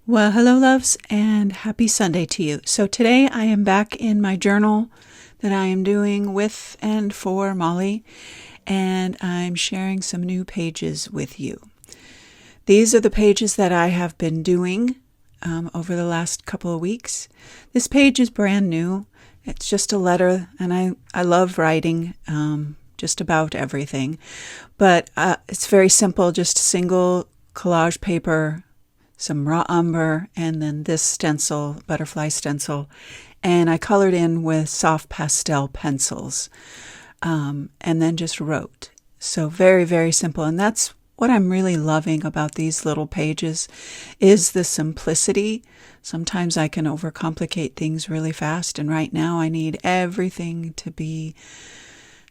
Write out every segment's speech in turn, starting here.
Well, hello, loves, and happy Sunday to you. So today I am back in my journal that I am doing with and for Molly, and I'm sharing some new pages with you. These are the pages that I have been doing over the last couple of weeks. This page is brand new. It's just a letter, and I love writing just about everything. But it's very simple, just a single collage paper, some raw umber, and then this stencil, butterfly stencil. And I colored in with soft pastel pencils, and then just wrote. So very, very simple. And that's what I'm really loving about these little pages is the simplicity. Sometimes I can overcomplicate things really fast, and right now I need everything to be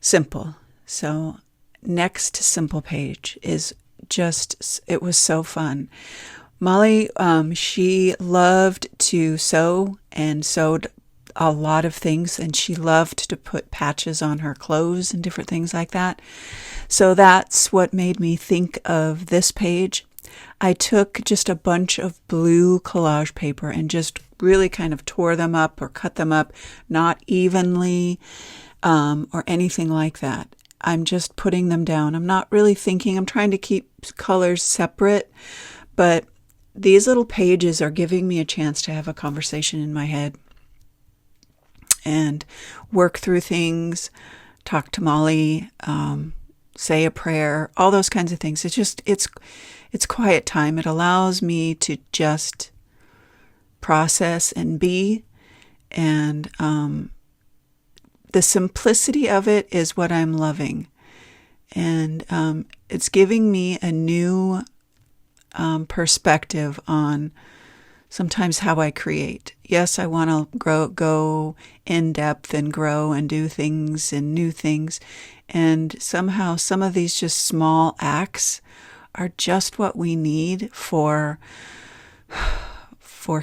simple. So next simple page is just, it was so fun. Molly, she loved to sew and sewed a lot of things, and she loved to put patches on her clothes and different things like that. So that's what made me think of this page. I took just a bunch of blue collage paper and just really kind of tore them up or cut them up, not evenly or anything like that. I'm just putting them down. I'm not really thinking. I'm trying to keep colors separate, but these little pages are giving me a chance to have a conversation in my head and work through things, talk to Molly, say a prayer, all those kinds of things. It's quiet time. It allows me to just process and be, and the simplicity of it is what I'm loving. And it's giving me a new perspective on sometimes how I create. Yes, I want to go in depth and grow and do things and new things. And somehow some of these just small acts are just what we need for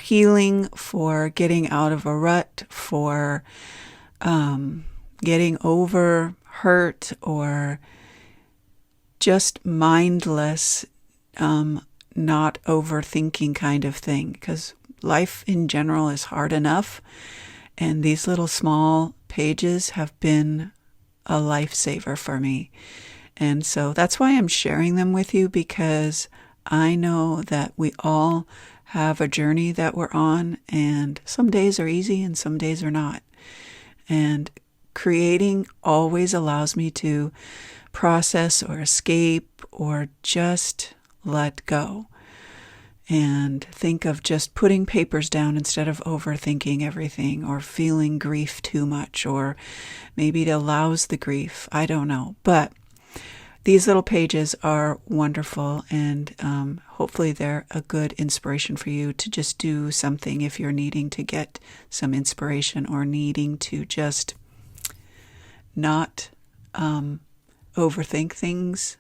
healing, for getting out of a rut, for getting over hurt, or just mindless not overthinking kind of thing, because life in general is hard enough, and these little small pages have been a lifesaver for me. And so that's why I'm sharing them with you, because I know that we all have a journey that we're on, and some days are easy and some days are not. And creating always allows me to process or escape or just let go and think of just putting papers down instead of overthinking everything or feeling grief too much, or maybe it allows the grief. I don't know. But these little pages are wonderful, and hopefully they're a good inspiration for you to just do something if you're needing to get some inspiration or needing to just not overthink things.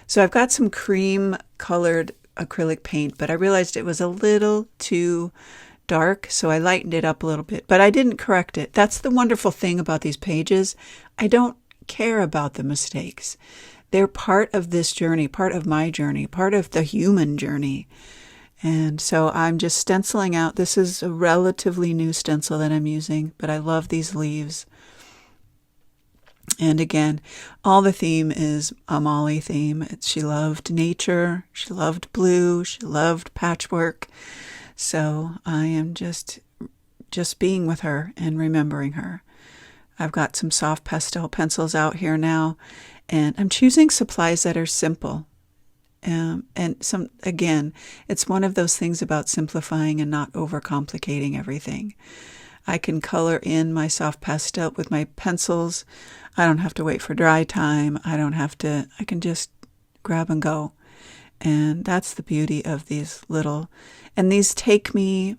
So I've got some cream colored acrylic paint, but I realized it was a little too dark, so I lightened it up a little bit, but I didn't correct it. That's the wonderful thing about these pages. I don't care about the mistakes. They're part of this journey, part of my journey, part of the human journey. And so I'm just stenciling out. This is a relatively new stencil that I'm using, but I love these leaves. And again, all the theme is a Molly theme. She loved nature, she loved blue, she loved patchwork. So I am just being with her and remembering her. I've got some soft pastel pencils out here now, and I'm choosing supplies that are simple. And again, it's one of those things about simplifying and not overcomplicating everything. I can color in my soft pastel with my pencils. I don't have to wait for dry time. I can just grab and go. And that's the beauty of these little, and these take me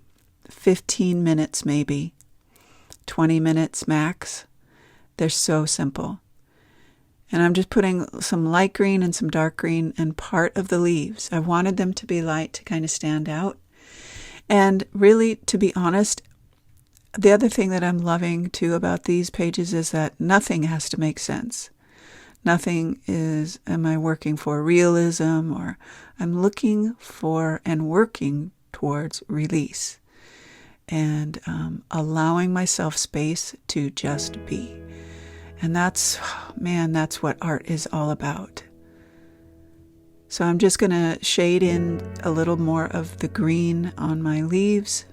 15 minutes maybe, 20 minutes max. They're so simple. And I'm just putting some light green and some dark green and part of the leaves. I wanted them to be light to kind of stand out. And really, to be honest, the other thing that I'm loving too about these pages is that nothing has to make sense. Nothing am I working for realism, or I'm looking for and working towards release and allowing myself space to just be. And that's what art is all about. So I'm just going to shade in a little more of the green on my leaves.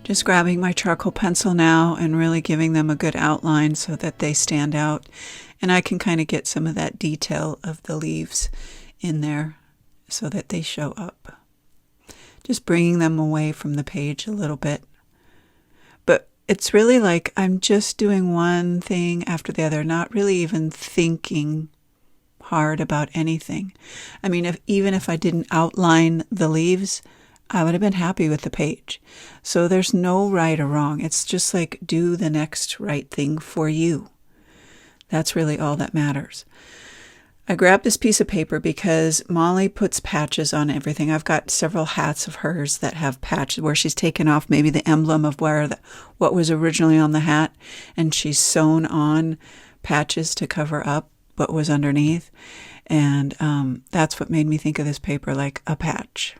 Just grabbing my charcoal pencil now and really giving them a good outline so that they stand out. And I can kind of get some of that detail of the leaves in there so that they show up. Just bringing them away from the page a little bit. But it's really like I'm just doing one thing after the other, not really even thinking hard about anything. I mean, even if I didn't outline the leaves, I would have been happy with the page. So there's no right or wrong. It's just like do the next right thing for you. That's really all that matters. I grabbed this piece of paper because Molly puts patches on everything. I've got several hats of hers that have patches where she's taken off maybe the emblem of what was originally on the hat, and she's sewn on patches to cover up what was underneath. And that's what made me think of this paper like a patch.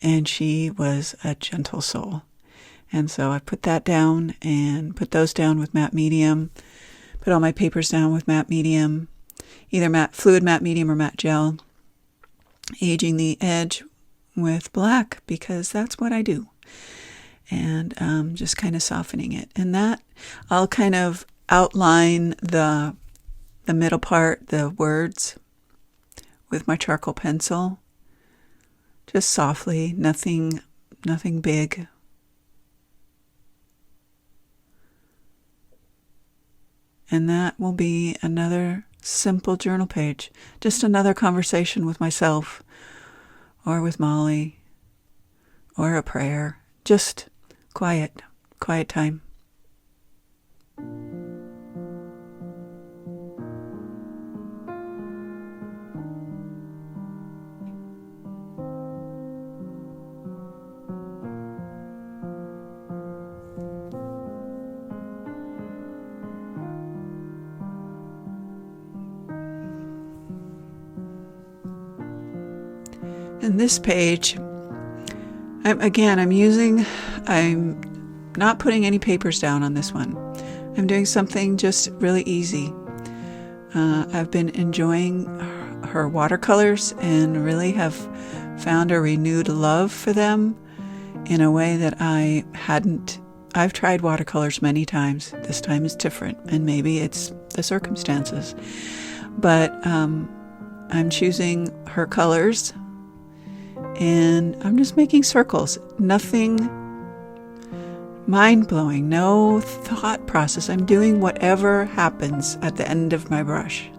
And she was a gentle soul. And so I put that down and put those down with matte medium. Put all my papers down with matte medium, either fluid matte medium or matte gel. Aging the edge with black because that's what I do. And just kind of softening it. And that I'll kind of outline the middle part, the words, with my charcoal pencil. Just softly, nothing big. And that will be another simple journal page. Just another conversation with myself or with Molly or a prayer. Just quiet time. And this page, I'm not putting any papers down on this one. I'm doing something just really easy. I've been enjoying her watercolors and really have found a renewed love for them in a way that I hadn't. I've tried watercolors many times. This time is different, and maybe it's the circumstances. But I'm choosing her colors, and I'm just making circles. Nothing mind-blowing, no thought process. I'm doing whatever happens at the end of my brush.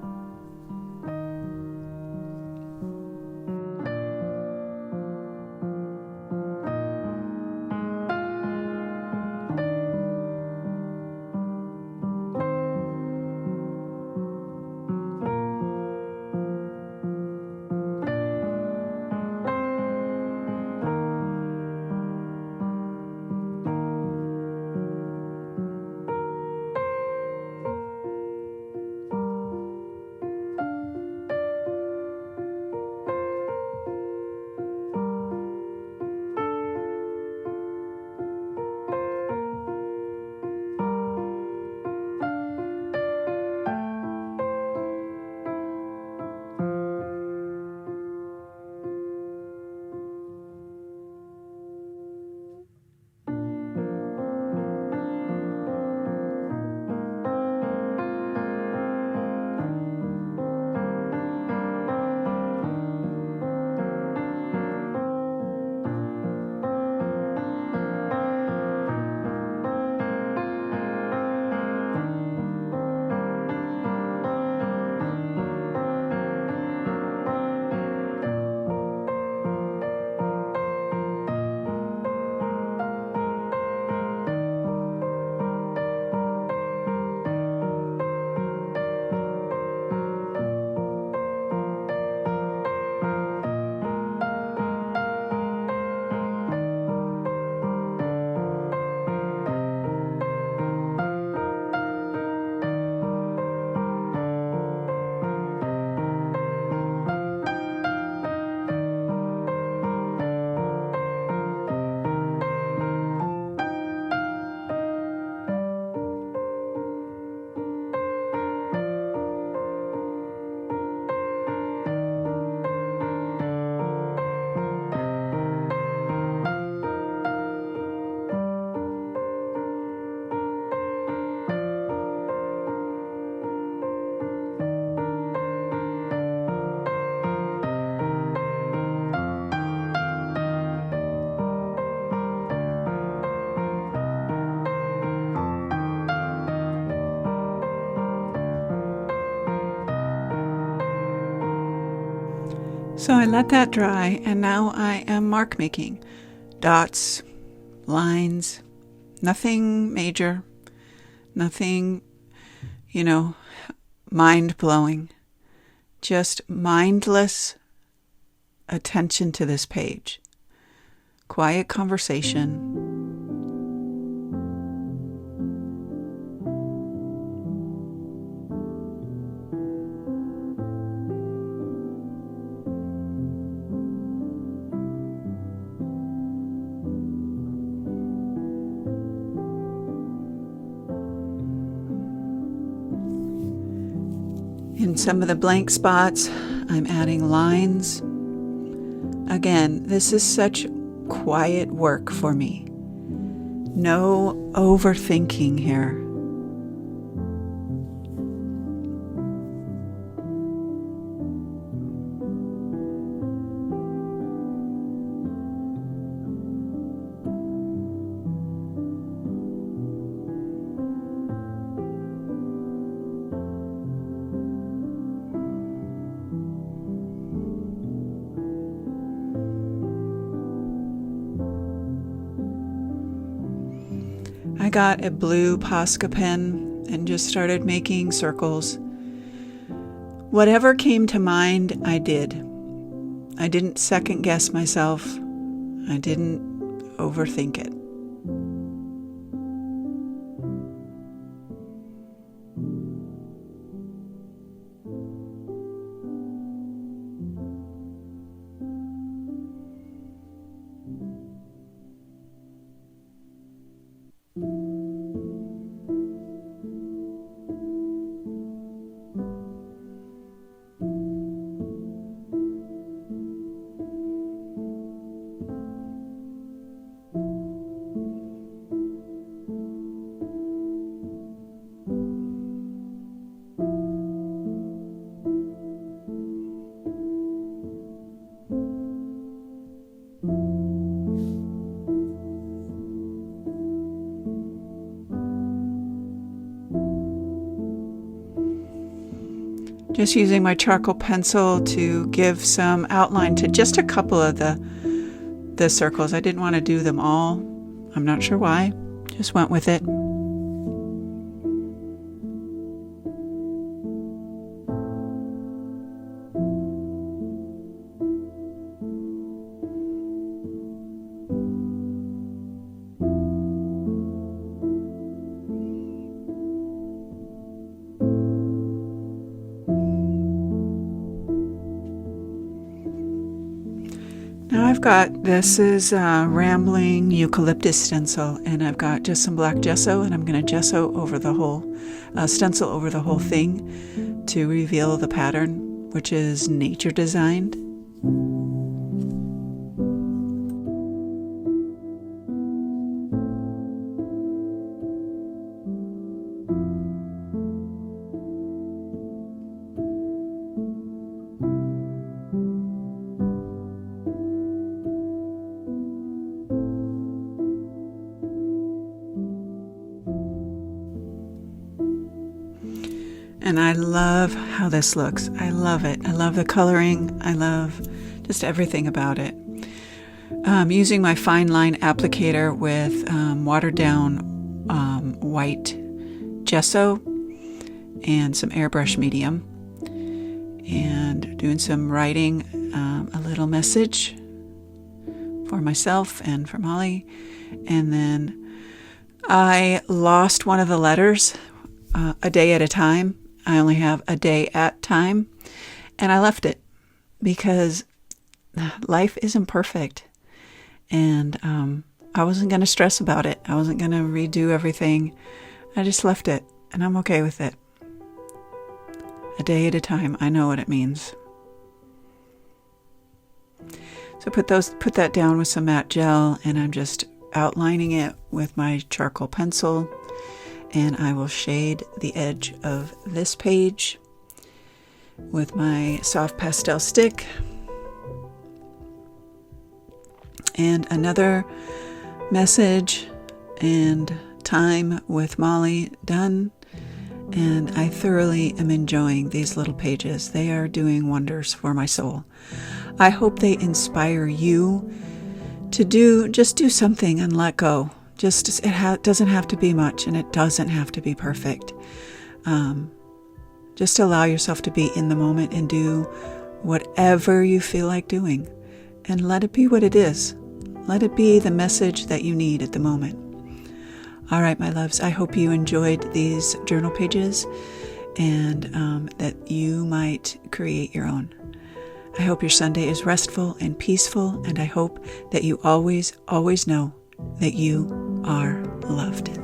So I let that dry, and now I am mark making. Dots, lines, nothing major, nothing, mind-blowing. Just mindless attention to this page. Quiet conversation. In some of the blank spots, I'm adding lines. Again, this is such quiet work for me. No overthinking here. I got a blue Posca pen and just started making circles. Whatever came to mind, I did. I didn't second guess myself. I didn't overthink it. Just using my charcoal pencil to give some outline to just a couple of the circles. I didn't want to do them all. I'm not sure why. Just went with it. Now this is a rambling eucalyptus stencil, and I've got just some black gesso, and I'm going to gesso over the whole, stencil over the whole thing to reveal the pattern, which is nature designed. And I love how this looks. I love it. I love the coloring. I love just everything about it. Using my fine line applicator with watered down white gesso and some airbrush medium, and doing some writing, a little message for myself and for Molly. And then I lost one of the letters a day at a time. I only have a day at time, and I left it because life isn't perfect, and I wasn't going to stress about it. I wasn't going to redo everything. I just left it, and I'm okay with it. A day at a time. I know what it means. So put that down with some matte gel, and I'm just outlining it with my charcoal pencil. And I will shade the edge of this page with my soft pastel stick. And another message and time with Molly done. And I thoroughly am enjoying these little pages. They are doing wonders for my soul. I hope they inspire you to just do something and let go. It doesn't have to be much, and it doesn't have to be perfect. Just allow yourself to be in the moment and do whatever you feel like doing, and let it be what it is. Let it be the message that you need at the moment. All right, my loves, I hope you enjoyed these journal pages, and that you might create your own. I hope your Sunday is restful and peaceful, and I hope that you always, always know that you are loved.